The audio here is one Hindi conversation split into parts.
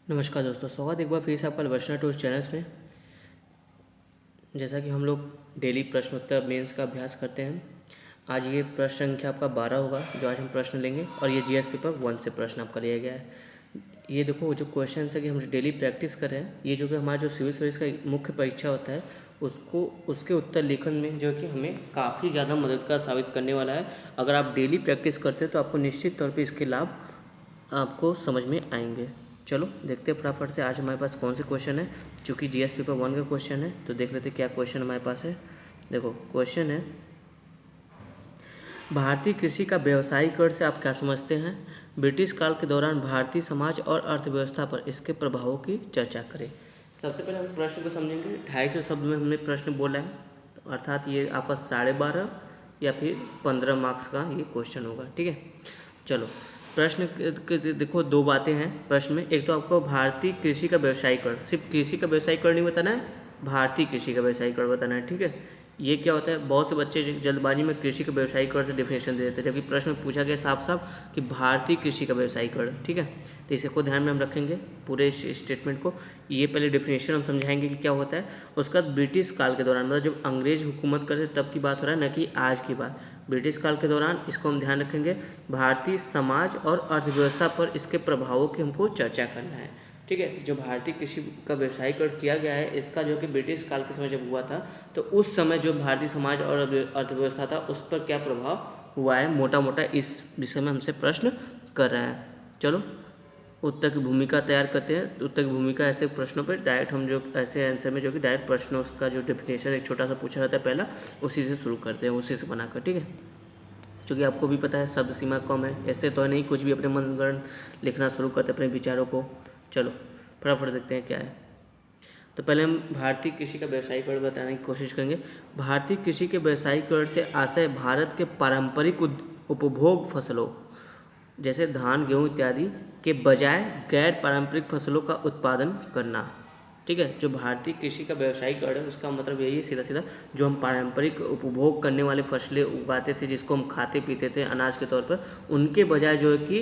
नमस्कार दोस्तों, स्वागत एक बार फिर से आपका वर्षना टूर चैनल्स में। जैसा कि हम लोग डेली प्रश्नोत्तर मेंस का अभ्यास करते हैं, आज ये प्रश्न संख्या आपका 12 होगा जो आज हम प्रश्न लेंगे और ये जीएस पेपर 1 से प्रश्न आपका लिया गया है। ये देखो जो क्वेश्चन है कि हम डेली प्रैक्टिस कर रहे हैं, ये जो कि हमारा जो सिविल सर्विस का मुख्य परीक्षा होता है उसके उत्तर लेखन में जो कि हमें काफ़ी ज़्यादा मददगार साबित करने वाला है। अगर आप डेली प्रैक्टिस करते हैं तो आपको निश्चित तौर पर इसके लाभ आपको समझ में आएंगे। चलो देखते हैं फटाफट से आज हमारे पास कौन से क्वेश्चन है। चूँकि जीएस पेपर 1 का क्वेश्चन है तो देख लेते हैं क्या क्वेश्चन हमारे पास है। देखो क्वेश्चन है, भारतीय कृषि का व्यावसायीकरण से आप क्या समझते हैं? ब्रिटिश काल के दौरान भारतीय समाज और अर्थव्यवस्था पर इसके प्रभावों की चर्चा करें। सबसे पहले हम प्रश्न को समझेंगे। 250 शब्द में हमने प्रश्न बोला है, अर्थात ये आपका 12.5 या फिर 15 मार्क्स का ये क्वेश्चन होगा। ठीक है, चलो प्रश्न देखो दो बातें हैं प्रश्न में। एक तो आपको भारतीय कृषि का व्यावसायीकरण, सिर्फ कृषि का व्यावसायीकरण नहीं बताना है, भारतीय कृषि का व्यावसायीकरण बताना है। ठीक है, ये क्या होता है, बहुत से बच्चे जल्दबाजी में कृषि का व्यावसायीकरण से डिफिनेशन दे देते हैं, जबकि प्रश्न में पूछा गया साफ साफ कि भारतीय कृषि का व्यावसायीकरण। ठीक है, तो इसे को ध्यान में हम रखेंगे पूरे स्टेटमेंट को। ये पहले डिफिनेशन हम समझाएंगे कि क्या होता है, उसका ब्रिटिश काल के दौरान, मतलब जब अंग्रेज हुकूमत करते तब की बात हो रहा है, न कि आज की बात। ब्रिटिश काल के दौरान इसको हम ध्यान रखेंगे। भारतीय समाज और अर्थव्यवस्था पर इसके प्रभावों की हमको चर्चा करना है। ठीक है, जो भारतीय कृषि का व्यवसायीकरण किया गया है इसका जो कि ब्रिटिश काल के समय जब हुआ था तो उस समय जो भारतीय समाज और अर्थव्यवस्था था उस पर क्या प्रभाव हुआ है, मोटा मोटा इस विषय में हमसे प्रश्न कर रहा है। चलो उत्तर की भूमिका तैयार करते हैं। उत्तर की भूमिका ऐसे प्रश्नों पर डायरेक्ट हम जो ऐसे आंसर में जो कि डायरेक्ट प्रश्नों का जो डेफिनेशन एक छोटा सा पूछा जाता है पहला, उसी से शुरू करते हैं, उसी से बनाकर। ठीक है, क्योंकि आपको भी पता है शब्द सीमा कम है, ऐसे तो नहीं कुछ भी अपने मनगढ़ंत लिखना शुरू करते अपने विचारों को। चलो फटाफट देखते हैं क्या है। तो पहले हम भारतीय कृषि का व्यावसायीकरण बताने की कोशिश करेंगे। भारतीय कृषि के व्यावसायीकरण से आशय भारत के पारंपरिक उपभोग फसलों जैसे धान गेहूँ इत्यादि के बजाय गैर पारंपरिक फसलों का उत्पादन करना। ठीक है, जो भारतीय कृषि का व्यावसायीकरण है उसका मतलब यही है सीधा सीधा, जो हम पारंपरिक उपभोग करने वाले फसलें उगाते थे जिसको हम खाते पीते थे अनाज के तौर पर, उनके बजाय जो है कि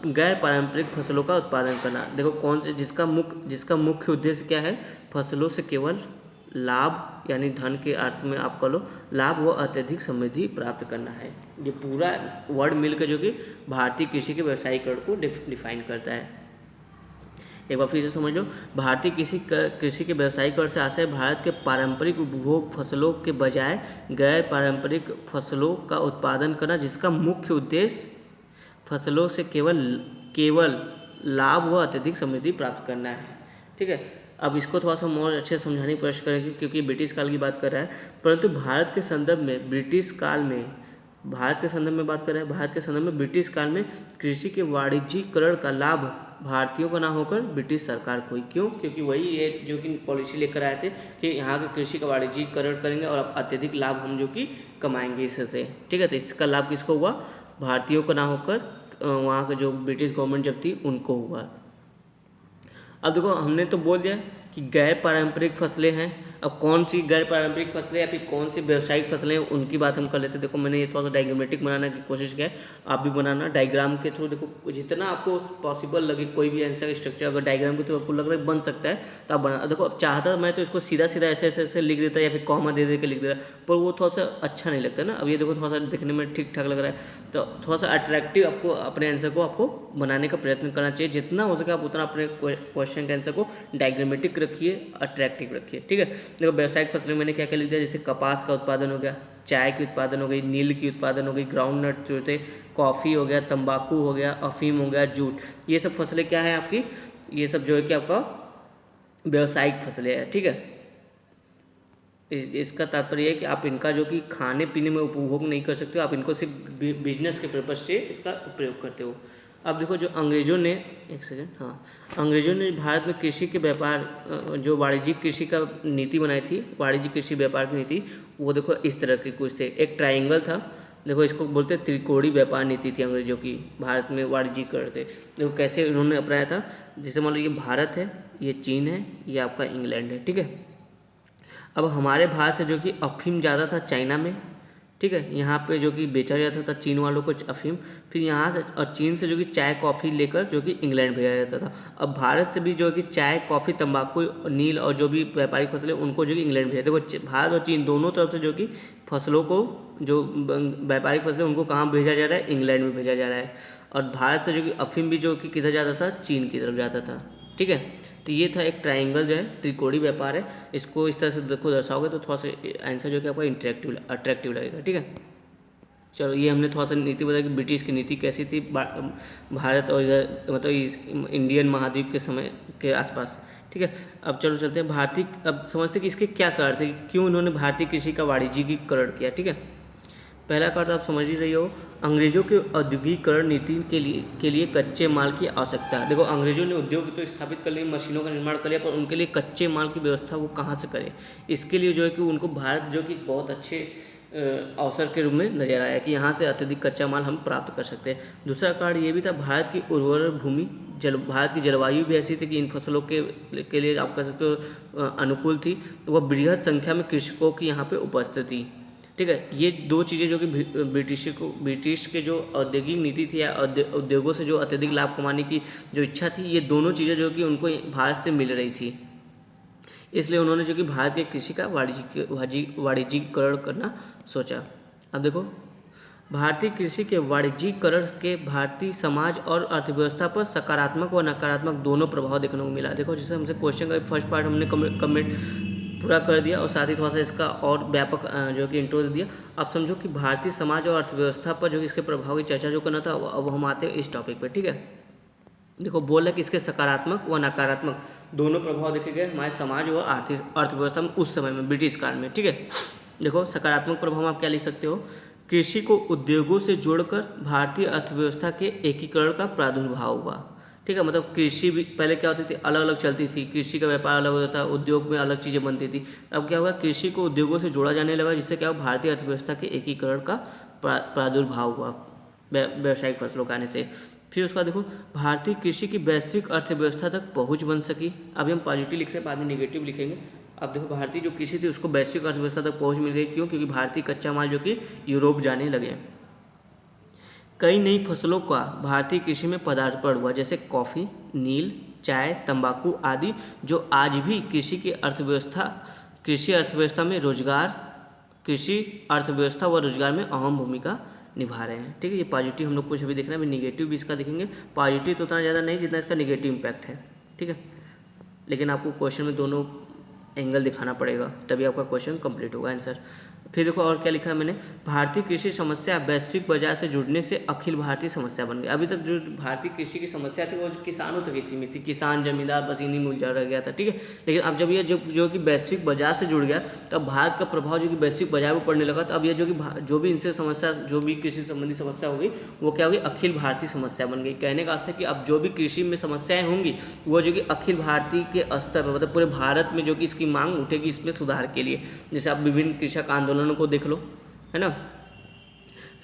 गैर पारंपरिक फसलों का उत्पादन करना। देखो कौन से, जिसका मुख्य उद्देश्य क्या है, फसलों से केवल लाभ यानी धन के अर्थ में आप कह लो लाभ व अत्यधिक समृद्धि प्राप्त करना है। ये पूरा वर्ड मिलकर जो कि भारतीय कृषि के व्यावसायीकरण को डिफाइन करता है। एक बार फिर से समझ लो, भारतीय कृषि के व्यावसायीकरण से आशय भारत के पारंपरिक उपभोग फसलों के बजाय गैर पारंपरिक फसलों का उत्पादन करना, जिसका मुख्य उद्देश्य फसलों से केवल लाभ व अत्यधिक समृद्धि प्राप्त करना है। ठीक है, अब इसको थोड़ा सा और अच्छे से समझाने की कोशिश करेंगे क्योंकि ब्रिटिश काल की बात कर रहा है, परंतु भारत के संदर्भ में ब्रिटिश काल में, भारत के संदर्भ में बात कर रहे हैं, भारत के संदर्भ में ब्रिटिश काल में कृषि के वाणिज्यीकरण का लाभ भारतीयों को ना होकर ब्रिटिश सरकार को ही। क्यों? क्योंकि वही ये जो कि पॉलिसी लेकर आए थे कि यहाँ के कृषि का वाणिज्यीकरण करेंगे और अत्यधिक लाभ हम जो कि कमाएंगे इससे। ठीक है, तो इसका लाभ किसको हुआ? भारतीयों को ना होकर वहाँ के जो ब्रिटिश गवर्नमेंट जब थी उनको हुआ। अब देखो हमने तो बोल दिया कि गैर पारंपरिक फसलें हैं। अब कौन सी गैर पारंपरिक फसलें या फिर कौन सी व्यावसायिक फसलें हैं उनकी बात हम कर लेते हैं। देखो मैंने ये थोड़ा सा डायग्रामेटिक बनाने की कोशिश किया है, आप भी बनाना डायग्राम के थ्रू। देखो जितना आपको पॉसिबल लगे कोई भी आंसर स्ट्रक्चर अगर डायग्राम के थ्रू आपको लग रहा है बन सकता है तो आप बना। देखो चाहता मैं तो इसको सीधा सीधा ऐसे ऐसे ऐसे लिख देता या फिर कॉमा दे के लिख देता, पर वो थोड़ा सा अच्छा नहीं लगता ना। अब ये देखो थोड़ा सा दिखने में ठीक ठाक लग रहा है, तो थोड़ा सा अट्रैक्टिव आपको अपने आंसर को आपको बनाने का प्रयत्न करना चाहिए। जितना हो सके आप उतना अपने क्वेश्चन के आंसर को डायग्रामेटिक रखिए, अट्रैक्टिव रखिए। ठीक है, देखो व्यावसायिक फसलें मैंने क्या क्या लिख दिया, जैसे कपास का उत्पादन हो गया, चाय की उत्पादन हो गई, नील की उत्पादन हो गई, ग्राउंड नट जो थे, कॉफ़ी हो गया, तंबाकू हो गया, अफीम हो गया, जूट, ये सब फसलें क्या हैं आपकी, ये सब जो है कि आपका व्यावसायिक फसलें हैं। ठीक है, इसका तात्पर्य है कि आप इनका जो कि खाने पीने में उपभोग नहीं कर सकते हो, आप इनको सिर्फ बिजनेस के पर्पज से इसका उपयोग करते हो। अब देखो जो अंग्रेज़ों ने, एक सेकेंड, हाँ, अंग्रेज़ों ने भारत में कृषि के व्यापार जो वाणिज्यिक कृषि का नीति बनाई थी, वाणिज्यिक कृषि व्यापार की नीति, वो देखो इस तरह की कुछ थे। एक ट्राइंगल था, देखो इसको बोलते हैं त्रिकोणीय व्यापार नीति थी अंग्रेजों की भारत में वाणिज्यिकरण से। देखो कैसे उन्होंने अपनाया था, जैसे मान लो ये भारत है, ये चीन है, ये आपका इंग्लैंड है। ठीक है, अब हमारे भारत से जो कि अफीम ज़्यादा था चाइना में, ठीक है। यहाँ पे जो कि बेचा जाता था चीन वालों को अफीम, फिर यहाँ से और चीन से जो कि चाय कॉफ़ी लेकर जो कि इंग्लैंड भेजा जाता था। अब भारत से भी जो कि चाय कॉफ़ी तंबाकू नील और जो भी व्यापारिक फसलें उनको जो कि इंग्लैंड भेजा। देखो भारत और चीन दोनों तरफ से जो कि फसलों को, जो व्यापारिक फसलें उनको कहाँ भेजा जा रहा है, इंग्लैंड में भेजा जा रहा है। और भारत से जो कि अफीम भी जो कि किधर जाता था, चीन की तरफ जाता था। ठीक है, तो ये था एक ट्रायंगल जो है, त्रिकोणीय व्यापार है। इसको इस तरह से देखो दर्शाओगे तो थोड़ा सा आंसर जो कि आपका अट्रैक्टिव लगेगा। ठीक है, चलो ये हमने थोड़ा सा नीति बताया कि ब्रिटिश की नीति कैसी थी भारत और इधर मतलब इंडियन महाद्वीप के समय के आसपास। ठीक है, अब चलो चलते हैं भारतीय, अब समझते हैं कि इसके क्या कारण थे, क्यों उन्होंने भारतीय कृषि का वाणिज्यिकीकरण किया। ठीक है, पहला कारण आप समझ ही रही हो, अंग्रेजों के औद्योगिकरण नीति के लिए कच्चे माल की आवश्यकता है। देखो अंग्रेजों ने उद्योग तो स्थापित कर लिए, मशीनों का निर्माण कर लिया, पर उनके लिए कच्चे माल की व्यवस्था वो कहाँ से करें। इसके लिए जो है कि उनको भारत जो कि बहुत अच्छे अवसर के रूप में नजर आया कि यहाँ से अत्यधिक कच्चा माल हम प्राप्त कर सकते हैं। दूसरा कारण ये भी था, भारत की उर्वर भूमि भारत की जलवायु भी ऐसी थी कि इन फसलों के लिए आप कह सकते हो अनुकूल थी। तो वह बृहद संख्या में कृषकों की यहाँ पे उपस्थिति थी। ठीक है, ये दो चीज़ें जो कि ब्रिटिश के जो औद्योगिक नीति थी या उद्योगों से जो अत्यधिक लाभ कमाने की जो इच्छा थी, ये दोनों चीज़ें जो कि उनको भारत से मिल रही थी। इसलिए उन्होंने जो कि भारत के कृषि का वाणिज्यिकरण करना सोचा। अब देखो, भारतीय कृषि के वाणिज्यिकरण के भारतीय समाज और अर्थव्यवस्था पर सकारात्मक व नकारात्मक दोनों प्रभाव देखने को मिला। देखो जैसे हमसे क्वेश्चन का फर्स्ट पार्ट हमने कमेंट पूरा कर दिया और साथ ही थोड़ा सा इसका और व्यापक जो कि इंट्रो दे दिया। अब समझो कि भारतीय समाज और अर्थव्यवस्था पर जो इसके प्रभाव की चर्चा जो करना था, अब हम आते हैं इस टॉपिक पर। ठीक है, देखो बोला कि इसके सकारात्मक व नकारात्मक दोनों प्रभाव देखे गए हमारे समाज और अर्थव्यवस्था में उस समय में ब्रिटिश काल में। ठीक है, देखो सकारात्मक प्रभाव आप क्या लिख सकते हो, कृषि को उद्योगों से जोड़कर भारतीय अर्थव्यवस्था के एकीकरण का प्रादुर्भाव हुआ। ठीक है, मतलब कृषि भी पहले क्या होती थी, अलग अलग चलती थी, कृषि का व्यापार अलग होता था, उद्योग में अलग चीज़ें बनती थी। अब क्या हुआ, कृषि को उद्योगों से जोड़ा जाने लगा, जिससे क्या हुआ, भारतीय अर्थव्यवस्था के एकीकरण का प्रादुर्भाव हुआ व्यावसायिक फसलों के आने से। फिर उसका देखो, भारतीय कृषि की वैश्विक अर्थव्यवस्था तक पहुंच बन सकी। अभी हम पॉजिटिव लिख रहे हैं, बाद में निगेटिव लिखेंगे। अब देखो भारतीय जो कृषि थी उसको वैश्विक अर्थव्यवस्था तक पहुंच मिल गई। क्यों? क्योंकि भारतीय कच्चा माल जो कि यूरोप जाने लगे। कई नई फसलों का भारतीय कृषि में पदार्पण हुआ, जैसे कॉफ़ी, नील, चाय, तंबाकू आदि, जो आज भी कृषि अर्थव्यवस्था में कृषि अर्थव्यवस्था व रोजगार में अहम भूमिका निभा रहे हैं। ठीक है, ये पॉजिटिव हम लोग कुछ अभी देखना है, अभी निगेटिव भी इसका देखेंगे। पॉजिटिव तो उतना ज़्यादा नहीं जितना इसका निगेटिव इम्पैक्ट है। ठीक है, लेकिन आपको क्वेश्चन में दोनों एंगल दिखाना पड़ेगा, तभी आपका क्वेश्चन कंप्लीट होगा आंसर। फिर देखो और क्या लिखा है मैंने, भारतीय कृषि समस्या वैश्विक बाजार से जुड़ने से अखिल भारतीय समस्या बन गई। अभी तक जो भारतीय कृषि की समस्या थी वो किसानों तक ही सीमित थी, किसान जमींदार पसीनी मुलझा रह गया था। ठीक है, लेकिन अब जब ये जो कि वैश्विक बाजार से जुड़ गया, तब भारत का प्रभाव जो कि वैश्विक बाजार में पड़ने लगा, तो अब ये जो भी इनसे समस्या, जो भी कृषि संबंधी समस्या होगी, वो क्या होगी, अखिल भारतीय समस्या बन गई। कहने का अर्थ है कि अब जो भी कृषि में समस्याएं होंगी वो जो कि अखिल भारतीय के स्तर पर, मतलब पूरे भारत में जो कि इसकी मांग उठेगी इसमें सुधार के लिए। जैसे आप विभिन्न कृषक आंदोलन को देख लो, है ना।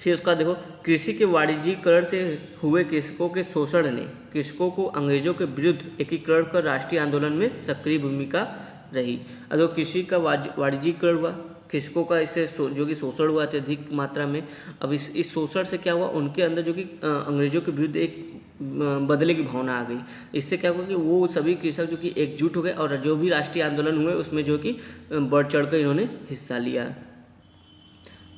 फिर उसका देखो, कृषि के वाणिज्यीकरण से हुए कृषकों के शोषण ने कृषकों को अंग्रेजों के विरुद्ध एकीकरण कर राष्ट्रीय आंदोलन में सक्रिय भूमिका रही। अगर कृषि का वाणिज्यीकरण हुआ, कृषकों का इससे जो कि शोषण हुआ अत्यधिक मात्रा में, अब इस शोषण से क्या हुआ, उनके अंदर जो कि अंग्रेजों के विरुद्ध एक बदले की भावना आ गई। इससे क्या हुआ कि वो सभी कृषक जो कि एकजुट हो गए और जो भी राष्ट्रीय आंदोलन हुए उसमें जो कि बढ़ चढ़ कर इन्होंने हिस्सा लिया।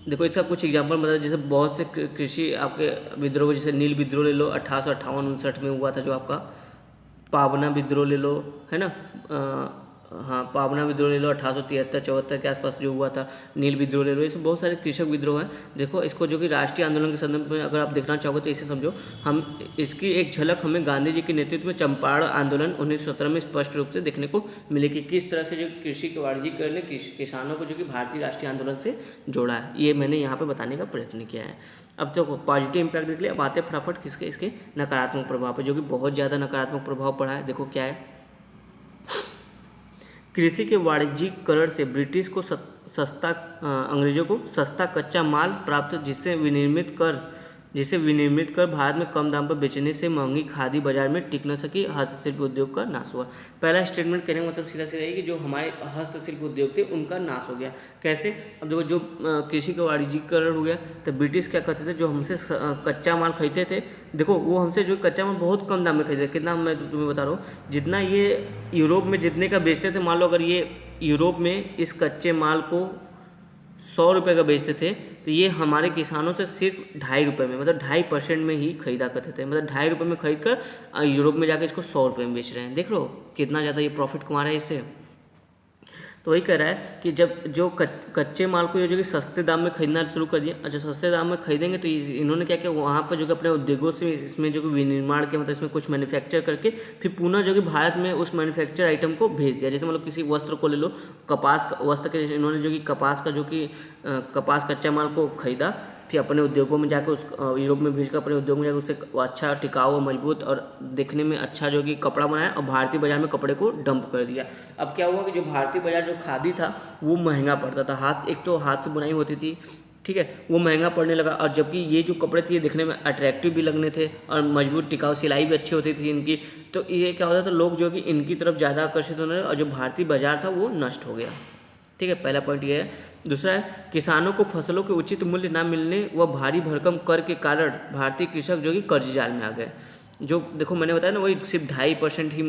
देखो इसका कुछ एग्जाम्पल मतलब, जैसे बहुत से कृषि आपके विद्रोह, जैसे नील विद्रोह ले लो 1858-59 में हुआ था, जो आपका पाबना विद्रोह ले लो, है ना। हाँ, पाबना विद्रोह ले लो 1873-74 के आसपास जो हुआ था, नील विद्रोह ले लो, ये सब बहुत सारे कृषक विद्रोह हैं। देखो इसको जो कि राष्ट्रीय आंदोलन के संदर्भ में अगर आप देखना चाहोगे तो इसे समझो, हम इसकी एक झलक हमें गांधी जी के नेतृत्व में चंपारण आंदोलन 1917 में स्पष्ट रूप से देखने को मिले कि किस तरह से जो कृषि के वाणिज्यीकरण ने किसानों को जो कि भारतीय राष्ट्रीय आंदोलन से जोड़ा है। ये मैंने यहाँ पर बताने का प्रयत्न किया है। अब देखो पॉजिटिव इंपैक्ट देख लिया, अब आते फटाफट किसके, इसके नकारात्मक प्रभाव पर, जो कि बहुत ज़्यादा नकारात्मक प्रभाव पड़ा है। देखो क्या है, कृषि के वाणिज्यीकरण से ब्रिटिश को अंग्रेजों को सस्ता कच्चा माल प्राप्त, जिससे विनिर्मित कर जिसे विनिर्मित कर भारत में कम दाम पर बेचने से महंगी खादी बाजार में टिक न सकी, हस्तशिल्प उद्योग का नाश हुआ। पहला स्टेटमेंट कहने का मतलब सीधा सीधा है कि जो हमारे हस्तशिल्प उद्योग थे उनका नाश हो गया। कैसे? अब देखो, जो कृषि का वाणिज्यीकरण हो गया तो ब्रिटिश क्या करते थे, जो हमसे कच्चा माल खरीदते थे, देखो वो हमसे जो कच्चा माल बहुत कम दाम में खरीदते थे। कितना, मैं तुम्हें बता रहा हूँ, जितना ये यूरोप में जितने का बेचते थे, मान लो अगर ये यूरोप में इस कच्चे माल को 100 रुपये का बेचते थे, तो ये हमारे किसानों से सिर्फ 2.5 रुपये में, मतलब 2.5% में ही खरीदा करते थे। मतलब 2.5 रुपये में खरीद कर यूरोप में जाकर इसको 100 रुपये में बेच रहे हैं। देख लो कितना ज़्यादा ये प्रॉफिट कमा रहा है इससे। तो वही कह रहा है कि जब जो कच्चे माल को ये जो कि सस्ते दाम में खरीदना शुरू कर दिया, अच्छा सस्ते दाम में खरीदेंगे तो इन्होंने क्या किया, वहाँ पर जो कि अपने उद्योगों से इसमें जो कि विनिर्माण के मतलब इसमें कुछ मैन्युफैक्चर करके फिर पुनः जो कि भारत में उस मैन्युफैक्चर आइटम को भेज दिया। जैसे मतलब किसी वस्त्र को ले लो, कपास वस्त्र के इन्होंने जो कि कपास का जो कि कपास कच्चा माल को खरीदा, फिर अपने उद्योगों में जाकर उस यूरोप में भेजकर अपने उद्योग में जाकर उससे अच्छा टिकाऊ और मजबूत और देखने में अच्छा जो कि कपड़ा बनाया और भारतीय बाजार में कपड़े को डंप कर दिया। अब क्या हुआ कि जो भारतीय बाजार जो खादी था वो महंगा पड़ता था, एक तो हाथ से बुनाई होती थी, ठीक है, वो महंगा पड़ने लगा। और जबकि ये जो कपड़े थे ये दिखने में अट्रैक्टिव भी लगने थे और मजबूत टिकाऊ सिलाई भी अच्छी होती थी इनकी, तो ये क्या होता था, लोग जो कि इनकी तरफ ज़्यादा आकर्षित होने लगे और जो भारतीय बाजार था वो नष्ट हो गया। ठीक है, पहला पॉइंट ये है। दूसरा है, किसानों को फसलों के उचित मूल्य न मिलने व भारी भरकम कर के कारण भारतीय कृषक जो कि कर्ज जाल में आ गए। जो देखो मैंने बताया ना, वही सिर्फ 2.5% ही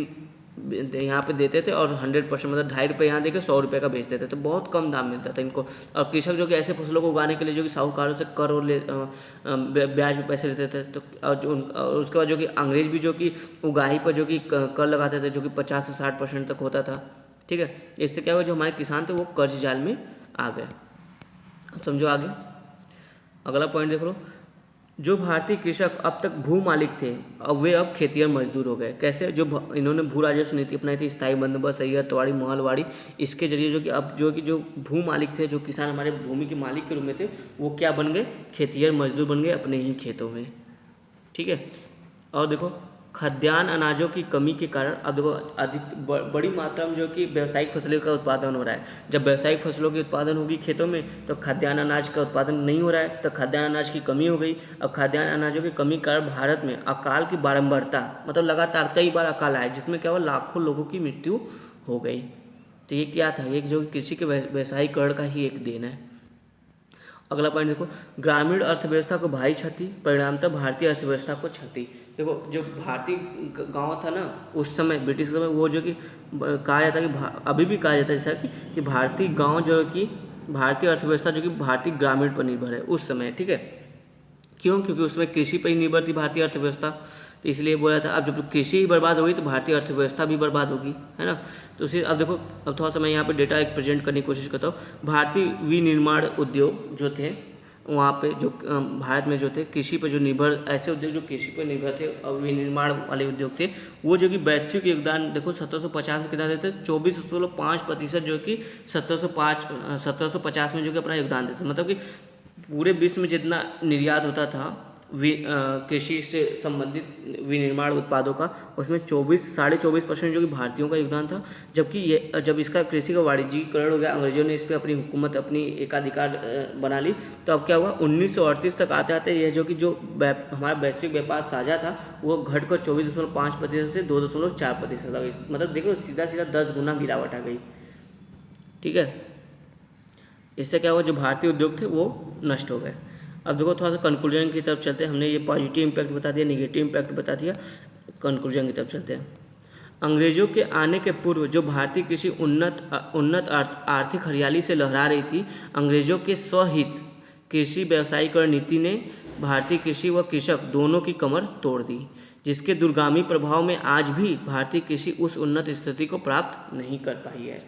यहाँ पे देते थे और 100% मतलब 2.5 रुपये यहाँ देकर 100 रुपये का बेच देते थे, तो बहुत कम दाम मिलता था इनको। और कृषक जो कि ऐसे फसलों को उगाने के लिए जो कि साहूकारों से कर और ब्याज पे पैसे लेते थे, तो और उसके बाद जो कि अंग्रेज भी जो कि उगाही पर जो कि कर लगाते थे, जो कि 50 से 60% तक होता था। ठीक है, इससे क्या हुआ, जो हमारे किसान थे वो कर्ज जाल में आ गए। अब समझो आगे, अगला पॉइंट देख लो। जो भारतीय कृषक अब तक भू मालिक थे, अब वे अब खेतिहर मजदूर हो गए। कैसे? जो इन्होंने भू राजस्व नीति अपनाई थी, स्थायी बंदोबस्त, सैय्यदवाड़ी, महलवाड़ी, इसके जरिए जो कि अब जो भू मालिक थे, जो किसान हमारे भूमि के मालिक के रूप में थे, वो क्या बन गए, खेतिहर मजदूर बन गए अपने ही खेतों में। ठीक है, और देखो खाद्यान्न अनाजों की कमी के कारण अब देखो बड़ी मात्रा में जो कि व्यावसायिक फसलों का उत्पादन हो रहा है। जब व्यावसायिक फसलों की उत्पादन होगी खेतों में तो खाद्यान्न अनाज का उत्पादन नहीं हो रहा है, तो खाद्यान्न अनाज की कमी हो गई। अब खाद्यान्न अनाजों की कमी के कारण भारत में अकाल की बारंबारता, मतलब लगातार कई बार अकाल आया, जिसमें क्या हुआ, लाखों लोगों की मृत्यु हो गई। तो ये क्या था, ये जो कृषि के व्यावसायीकरण का ही एक देन है। अगला पॉइंट देखो, ग्रामीण अर्थव्यवस्था को भारी क्षति, परिणामतः भारतीय अर्थव्यवस्था को क्षति। देखो जो भारतीय गांव था ना उस समय, ब्रिटिश समय, वो जो कि कहा जाता है कि अभी भी कहा जाता है जैसा कि भारतीय गांव जो है कि भारतीय अर्थव्यवस्था जो कि भारतीय ग्रामीण पर निर्भर है उस समय। ठीक है, क्यों? क्योंकि उसमें कृषि पर ही निर्भर थी भारतीय अर्थव्यवस्था, तो इसलिए बोला था। अब जब कृषि ही बर्बाद होगी तो भारतीय अर्थव्यवस्था भी बर्बाद होगी, है ना। तो फिर अब देखो, अब थोड़ा सा मैं यहाँ पे डेटा एक प्रेजेंट करने की कोशिश करता हूँ। भारतीय विनिर्माण उद्योग जो थे वहाँ पे जो भारत में जो थे कृषि पर जो निर्भर, ऐसे उद्योग जो कृषि पर निर्भर थे और विनिर्माण वाले उद्योग थे, वो जो कि वैश्विक योगदान देखो 1750 में कितना देते, 24.5% जो कि 1750 में जो कि अपना योगदान देते। मतलब कि पूरे विश्व में जितना निर्यात होता था कृषि से संबंधित विनिर्माण उत्पादों का, उसमें 24.5% जो कि भारतीयों का योगदान था। जबकि ये जब इसका कृषि का वाणिज्यीकरण हो गया, अंग्रेजों ने इस पर अपनी हुकूमत, अपनी एकाधिकार बना ली, तो अब क्या हुआ, 1938 तक आते आते यह जो कि जो हमारा वैश्विक व्यापार साझा था वो घट कर 24.5% से 2.4% आ गई। मतलब देखो सीधा सीधा 10 गुना गिरावट आ गई। ठीक है, इससे क्या हुआ, जो भारतीय उद्योग थे वो नष्ट हो गए। अब देखो थोड़ा सा कंक्लूजन की तरफ चलते हैं। हमने ये पॉजिटिव इम्पैक्ट बता दिया, नेगेटिव इम्पैक्ट बता दिया, कंक्लूजन की तरफ चलते हैं। अंग्रेजों के आने के पूर्व जो भारतीय कृषि उन्नत आर्थिक हरियाली से लहरा रही थी, अंग्रेजों के स्वहित कृषि व्यावसायीकरण नीति ने भारतीय कृषि व कृषक दोनों की कमर तोड़ दी, जिसके दूरगामी प्रभाव में आज भी भारतीय कृषि उस उन्नत स्थिति को प्राप्त नहीं कर पाई है।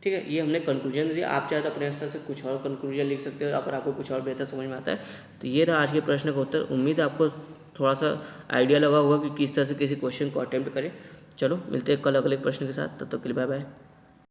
ठीक है, ये हमने कंक्लूजन दिया। आप चाहे तो अपने स्तर से कुछ और कंक्लूजन लिख सकते हो अगर आपको कुछ और बेहतर समझ में आता है। तो ये रहा आज के प्रश्न का उत्तर। उम्मीद है आपको थोड़ा सा आइडिया लगा होगा कि किस तरह से किसी क्वेश्चन को अटेम्प्ट करें। चलो मिलते हैं कल अगले प्रश्न के साथ, तब तक के लिए बाय बाय।